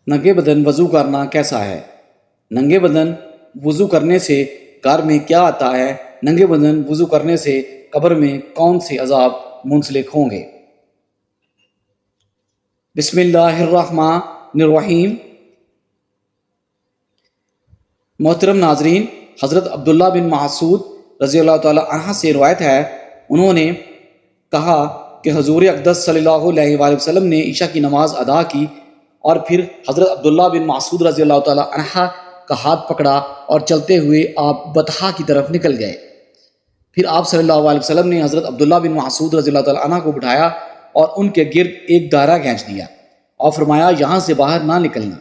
ننگے بدن وضو کرنا کیسا ہے؟ ننگے بدن وضو کرنے سے گھر میں کیا آتا ہے؟ ننگے بدن وضو کرنے سے قبر میں کون سے عذاب منسلک ہوں گے؟ بسم اللہ الرحمن الرحیم۔ محترم ناظرین، حضرت عبداللہ بن مسعود رضی اللہ تعالی عنہ سے روایت ہے، انہوں نے کہا کہ حضور اقدس صلی اللہ علیہ وآلہ وسلم نے عشاء کی نماز ادا کی اور پھر حضرت عبداللہ بن مسعود رضی اللہ تعالی عنہ کا ہاتھ پکڑا اور چلتے ہوئے آپ بطحا کی طرف نکل گئے۔ پھر آپ صلی اللہ علیہ وسلم نے حضرت عبداللہ بن مسعود رضی اللہ تعالی عنہ کو بٹھایا اور ان کے گرد ایک دائرہ کھینچ دیا اور فرمایا، یہاں سے باہر نہ نکلنا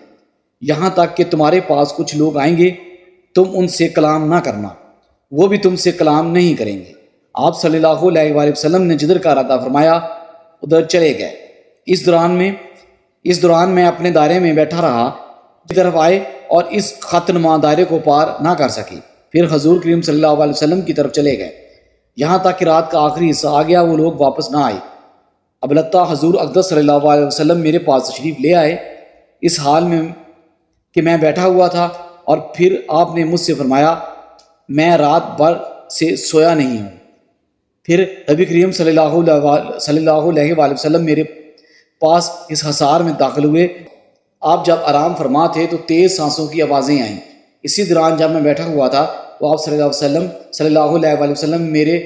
یہاں تک کہ تمہارے پاس کچھ لوگ آئیں گے، تم ان سے کلام نہ کرنا، وہ بھی تم سے کلام نہیں کریں گے۔ آپ صلی اللہ علیہ وآلہ وسلم نے جدھر کا ارادہ فرمایا ادھر چلے گئے۔ اس دوران میں اپنے دائرے میں بیٹھا رہا، کی طرف آئے اور اس خط نما دائرے کو پار نہ کر سکے۔ پھر حضور کریم صلی اللہ علیہ وسلم کی طرف چلے گئے، یہاں تک کہ رات کا آخری حصہ آ گیا، وہ لوگ واپس نہ آئے۔ اب البتہ حضور اقدس صلی اللہ علیہ وسلم میرے پاس تشریف لے آئے، اس حال میں کہ میں بیٹھا ہوا تھا، اور پھر آپ نے مجھ سے فرمایا، میں رات بھر سے سویا نہیں ہوں۔ پھر نبی کریم صلی اللہ علیہ وآلہ وسلم میرے پاس اس حصار میں داخل ہوئے۔ آپ جب آرام فرما تھے تو تیز سانسوں کی آوازیں آئیں۔ اسی دوران جب میں بیٹھا ہوا تھا تو آپ صلی اللہ علیہ وآلہ وسلم میرے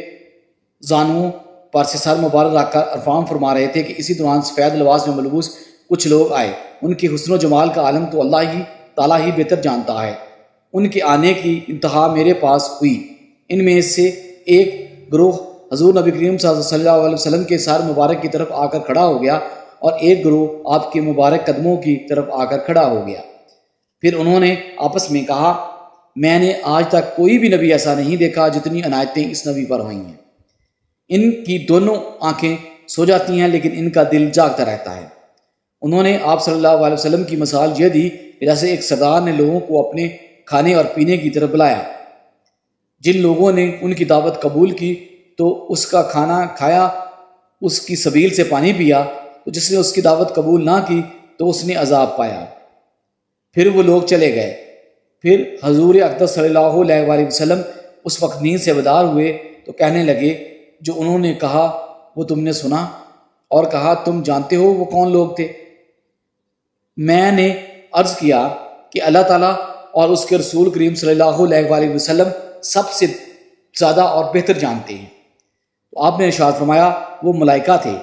زانوں پر سے سر مبارک رکھ کر عرفان فرما رہے تھے کہ اسی دوران سفید لباس میں ملبوس کچھ لوگ آئے۔ ان کے حسن و جمال کا عالم تو اللہ ہی تعالیٰ ہی بہتر جانتا ہے۔ ان کے آنے کی انتہا میرے پاس ہوئی۔ ان میں سے ایک گروہ حضور نبی کریم صلی اللہ علیہ وسلم کے سر مبارک کی طرف آ کر کھڑا ہو گیا اور ایک گروہ آپ کے مبارک قدموں کی طرف آ کر کھڑا ہو گیا۔ پھر انہوں نے آپس میں کہا، میں نے آج تک کوئی بھی نبی ایسا نہیں دیکھا جتنی عنایتیں اس نبی پر ہوئی ہیں۔ ان کی دونوں آنکھیں سو جاتی ہیں لیکن ان کا دل جاگتا رہتا ہے۔ انہوں نے آپ صلی اللہ علیہ وسلم کی مثال یہ دی کہ جیسے ایک سردار نے لوگوں کو اپنے کھانے اور پینے کی طرف بلایا۔ جن لوگوں نے ان کی دعوت قبول کی تو اس کا کھانا کھایا، اس کی سبیل سے پانی پیا، تو جس نے اس کی دعوت قبول نہ کی تو اس نے عذاب پایا۔ پھر وہ لوگ چلے گئے۔ پھر حضور اقدس صلی اللہ علیہ وآلہ وسلم اس وقت نیند سے بیدار ہوئے تو کہنے لگے، جو انہوں نے کہا وہ تم نے سنا، اور کہا، تم جانتے ہو وہ کون لوگ تھے؟ میں نے عرض کیا کہ اللہ تعالیٰ اور اس کے رسول کریم صلی اللہ علیہ وآلہ وسلم سب سے زیادہ اور بہتر جانتے ہیں۔ تو آپ نے ارشاد فرمایا، وہ ملائکہ تھے،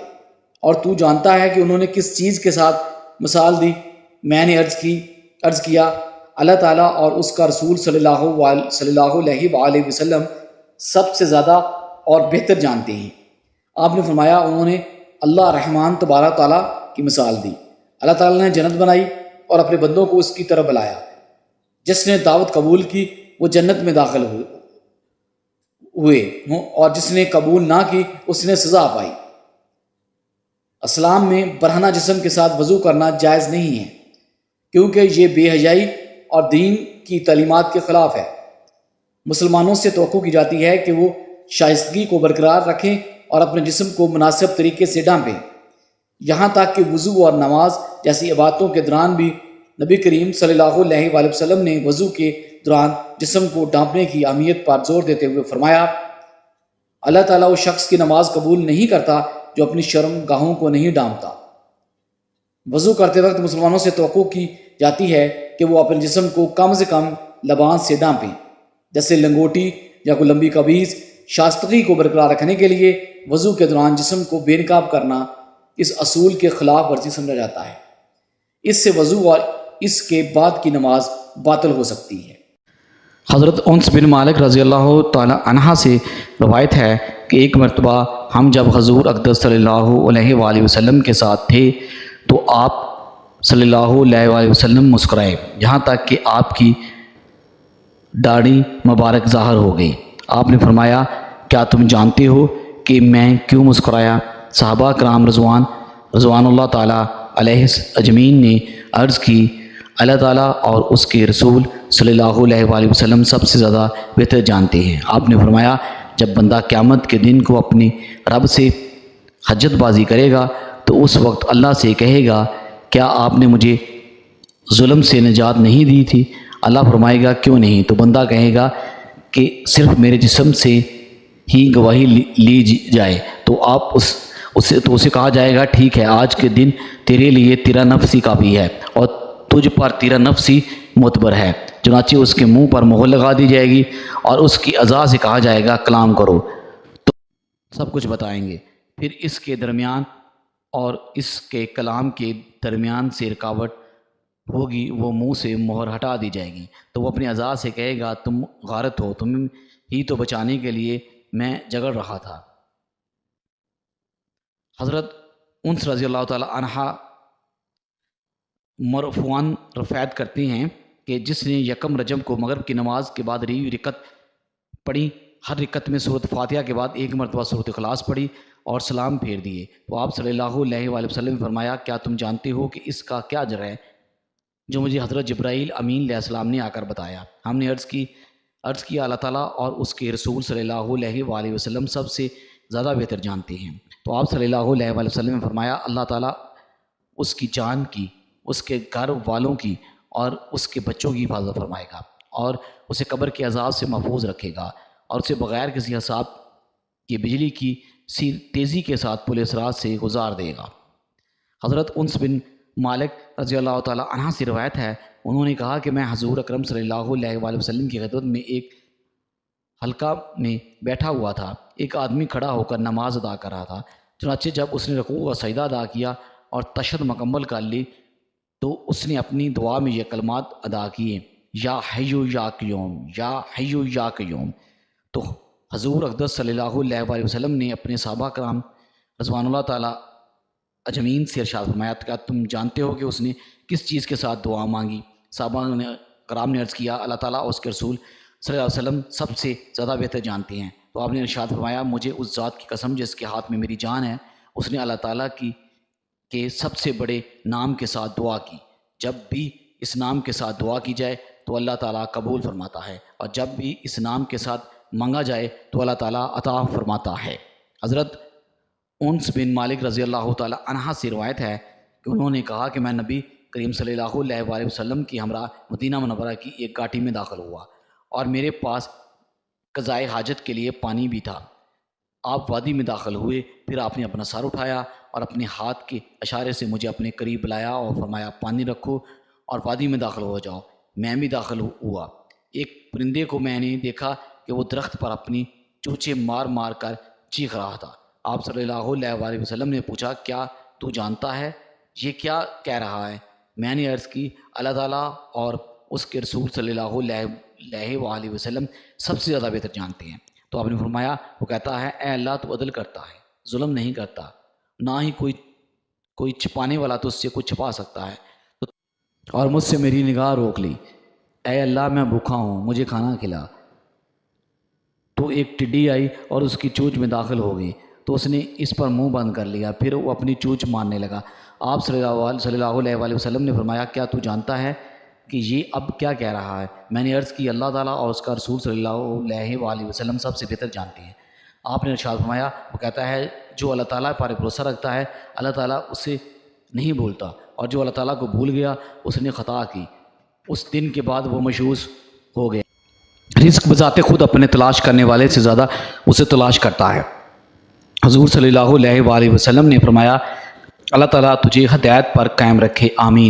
اور تو جانتا ہے کہ انہوں نے کس چیز کے ساتھ مثال دی؟ میں نے عرض کیا، اللہ تعالیٰ اور اس کا رسول صلی اللہ علیہ وآلہ وسلم سب سے زیادہ اور بہتر جانتے ہیں۔ آپ نے فرمایا، انہوں نے اللہ رحمان تبارک تعالیٰ کی مثال دی۔ اللہ تعالیٰ نے جنت بنائی اور اپنے بندوں کو اس کی طرف بلایا۔ جس نے دعوت قبول کی وہ جنت میں داخل ہوئے، اور جس نے قبول نہ کی اس نے سزا پائی۔ اسلام میں برہنہ جسم کے ساتھ وضو کرنا جائز نہیں ہے، کیونکہ یہ بے حیائی اور دین کی تعلیمات کے خلاف ہے۔ مسلمانوں سے توقع کی جاتی ہے کہ وہ شائستگی کو برقرار رکھیں اور اپنے جسم کو مناسب طریقے سے ڈھانپیں۔ یہاں تک کہ وضو اور نماز جیسی عبادتوں کے دوران بھی نبی کریم صلی اللہ علیہ وآلہ وسلم نے وضو کے دوران جسم کو ڈھانپنے کی اہمیت پر زور دیتے ہوئے فرمایا، اللہ تعالیٰ اس شخص کی نماز قبول نہیں کرتا جو اپنی شرم گاہوں کو نہیں ڈھانپتا۔ وضو کرتے وقت مسلمانوں سے توقع کی جاتی ہے کہ وہ اپنے جسم کو کم سے کم لباس سے ڈھانپیں، جیسے لنگوٹی یا کوئی لمبی قمیض۔ شائستگی کو برقرار رکھنے کے لیے وضو کے دوران جسم کو بے نقاب کرنا اس اصول کے خلاف ورزی سمجھا جاتا ہے۔ اس سے وضو اور اس کے بعد کی نماز باطل ہو سکتی ہے۔ حضرت انس بن مالک رضی اللہ تعالی عنہ سے روایت ہے کہ ایک مرتبہ ہم جب حضور اقدس صلی اللہ علیہ وآلہ وسلم کے ساتھ تھے تو آپ صلی اللہ علیہ وآلہ وسلم مسکرائے، یہاں تک کہ آپ کی داڑھی مبارک ظاہر ہو گئی۔ آپ نے فرمایا، کیا تم جانتے ہو کہ میں کیوں مسکرایا؟ صحابہ کرام رضوان اللہ تعالیٰ علیہ اجمعین نے عرض کی، اللہ تعالیٰ اور اس کے رسول صلی اللہ علیہ وآلہ وسلم سب سے زیادہ بہتر جانتے ہیں۔ آپ نے فرمایا، جب بندہ قیامت کے دن کو اپنے رب سے حجت بازی کرے گا تو اس وقت اللہ سے کہے گا، کیا آپ نے مجھے ظلم سے نجات نہیں دی تھی؟ اللہ فرمائے گا کیوں نہیں؟ تو بندہ کہے گا کہ صرف میرے جسم سے ہی گواہی لی جائے، تو اسے کہا جائے گا ٹھیک ہے، آج کے دن تیرے لیے تیرا نفس ہی کافی ہے اور تجھ پر تیرا نفس ہی معتبر ہے۔ چنانچہ اس کے منہ پر مہر لگا دی جائے گی اور اس کی اعضاء سے کہا جائے گا کلام کرو، تو سب کچھ بتائیں گے۔ پھر اس کے درمیان اور اس کے کلام کے درمیان سے رکاوٹ ہوگی، وہ منہ سے مہر ہٹا دی جائے گی، تو وہ اپنی اعضاء سے کہے گا تم غارت ہو، تم ہی تو بچانے کے لیے میں جگڑ رہا تھا۔ حضرت انس رضی اللہ تعالی عنہ مرفوعاً روایت کرتی ہیں کہ جس نے یکم رجب کو مغرب کی نماز کے بعد ری رکعت پڑھی، ہر رکعت میں سورۃ فاتحہ کے بعد ایک مرتبہ سورۃ اخلاص پڑھی اور سلام پھیر دیے، تو آپ صلی اللہ علیہ وآلہ وسلم نے فرمایا کیا تم جانتے ہو کہ اس کا کیا اجر ہے جو مجھے حضرت جبرائیل امین علیہ السلام نے آ کر بتایا؟ ہم نے عرض کیا اللہ تعالیٰ اور اس کے رسول صلی اللہ علیہ وآلہ وسلم سب سے زیادہ بہتر جانتے ہیں۔ تو آپ صلی اللہ علیہ وآلہ وسلم نے فرمایا اللہ تعالیٰ اس کی جان کی، اس کے گھر والوں کی اور اس کے بچوں کی حفاظت فرمائے گا اور اسے قبر کے عذاب سے محفوظ رکھے گا اور اسے بغیر کسی حساب کی بجلی کی سی تیزی کے ساتھ پل صراط سے گزار دے گا۔ حضرت انس بن مالک رضی اللہ تعالی عنہ سے روایت ہے، انہوں نے کہا کہ میں حضور اکرم صلی اللہ علیہ وآلہ وسلم کی خدمت میں ایک حلقہ میں بیٹھا ہوا تھا، ایک آدمی کھڑا ہو کر نماز ادا کر رہا تھا، چنانچہ جب اس نے رکوع و سجدہ ادا کیا اور تشہد مکمل کر لی تو اس نے اپنی دعا میں یہ کلمات ادا کیے، یا حیو یا قیوم، یا حیو یا قیوم۔ تو حضور اقدس صلی اللہ علیہ وآلہ وسلم نے اپنے صحابہ کرام رضوان اللہ تعالیٰ اجمعین سے ارشاد فرمایا کیا تم جانتے ہو کہ اس نے کس چیز کے ساتھ دعا مانگی؟ صحابہ کرام نے عرض کیا اللہ تعالیٰ اور اس کے رسول صلی اللہ علیہ وسلم سب سے زیادہ بہتر جانتے ہیں۔ تو آپ نے ارشاد فرمایا مجھے اس ذات کی قسم جس کے ہاتھ میں میری جان ہے، اس نے اللہ تعالیٰ کے سب سے بڑے نام کے ساتھ دعا کی، جب بھی اس نام کے ساتھ دعا کی جائے تو اللہ تعالیٰ قبول فرماتا ہے، اور جب بھی اس نام کے ساتھ مانگا جائے تو اللہ تعالیٰ عطا فرماتا ہے۔ حضرت انس بن مالک رضی اللہ تعالی عنہ سے روایت ہے کہ انہوں نے کہا کہ میں نبی کریم صلی اللہ علیہ وآلہ وسلم کی ہمراہ مدینہ منورہ کی ایک گاٹی میں داخل ہوا اور میرے پاس قضائے حاجت کے لیے پانی بھی تھا۔ آپ وادی میں داخل ہوئے، پھر آپ نے اپنا سر اٹھایا اور اپنے ہاتھ کے اشارے سے مجھے اپنے قریب بلایا اور فرمایا پانی رکھو اور وادی میں داخل ہو جاؤ۔ میں بھی داخل ہوا۔ ایک پرندے کو میں نے دیکھا کہ وہ درخت پر اپنی چونچیں مار مار کر چیخ رہا تھا۔ آپ صلی اللہ علیہ وآلہ وسلم نے پوچھا کیا تو جانتا ہے یہ کیا کہہ رہا ہے؟ میں نے عرض کی اللہ تعالیٰ اور اس کے رسول صلی اللہ علیہ وآلہ وسلم سب سے زیادہ بہتر جانتے ہیں۔ تو آپ نے فرمایا وہ کہتا ہے اے اللہ تو عدل کرتا ہے، ظلم نہیں کرتا، نہ ہی کوئی چھپانے والا تو اس سے کچھ چھپا سکتا ہے، اور مجھ سے میری نگاہ روک لی۔ اے اللہ میں بھوکا ہوں، مجھے کھانا کھلا۔ تو ایک ٹڈی آئی اور اس کی چونچ میں داخل ہو گئی، تو اس نے اس پر منہ بند کر لیا، پھر وہ اپنی چونچ مارنے لگا۔ آپ صلی اللہ علیہ وآلہ وسلم نے فرمایا کیا تو جانتا ہے کہ یہ اب کیا کہہ رہا ہے؟ میں نے عرض کی اللہ تعالیٰ اور اس کا رسول صلی اللہ علیہ وآلہ وسلم سب سے بہتر جانتے ہیں۔ آپ نے ارشاد فرمایا وہ کہتا ہے جو اللہ تعالیٰ پر بھروسہ رکھتا ہے اللہ تعالیٰ اسے نہیں بھولتا، اور جو اللہ تعالیٰ کو بھول گیا اس نے خطا کی، اس دن کے بعد وہ مشوش ہو گیا۔ رزق بذات خود اپنے تلاش کرنے والے سے زیادہ اسے تلاش کرتا ہے۔ حضور صلی اللہ علیہ وآلہ وسلم نے فرمایا اللہ تعالیٰ تجھے ہدایت پر قائم رکھے، آمین۔